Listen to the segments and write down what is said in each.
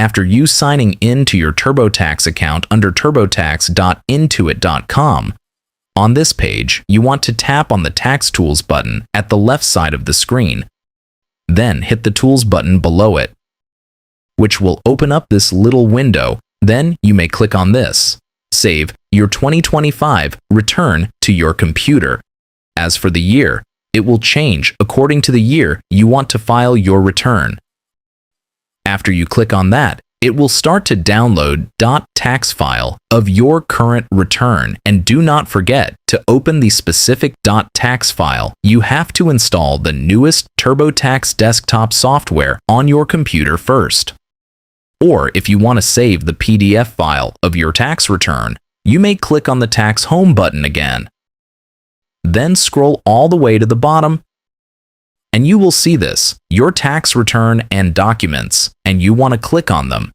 after you signing in to your TurboTax account under turbotax.intuit.com. On this page, you want to tap on the Tax Tools button at the left side of the screen. Then hit the Tools button below it, which will open up this little window. Then you may click on this. Save your 2025 return to your computer. As for the year, it will change according to the year you want to file your return. After you click on that, it will start to download .tax file of your current return, and do not forget to open the specific .tax file. You have to install the newest TurboTax desktop software on your computer first. Or if you want to save the PDF file of your tax return, you may click on the Tax Home button again. Then scroll all the way to the bottom, and you will see this, your tax return and documents, and you want to click on them,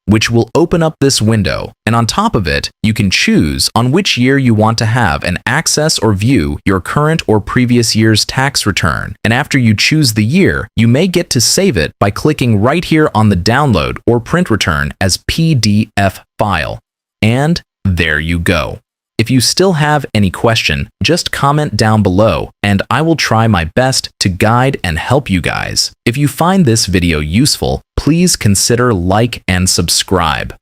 which will open up this window, and on top of it, you can choose on which year you want to have and access or view your current or previous year's tax return. And after you choose the year, you may get to save it by clicking right here on the download or print return as PDF file. And there you go. If you still have any question, just comment down below, and I will try my best to guide and help you guys. If you find this video useful, please consider like and subscribe.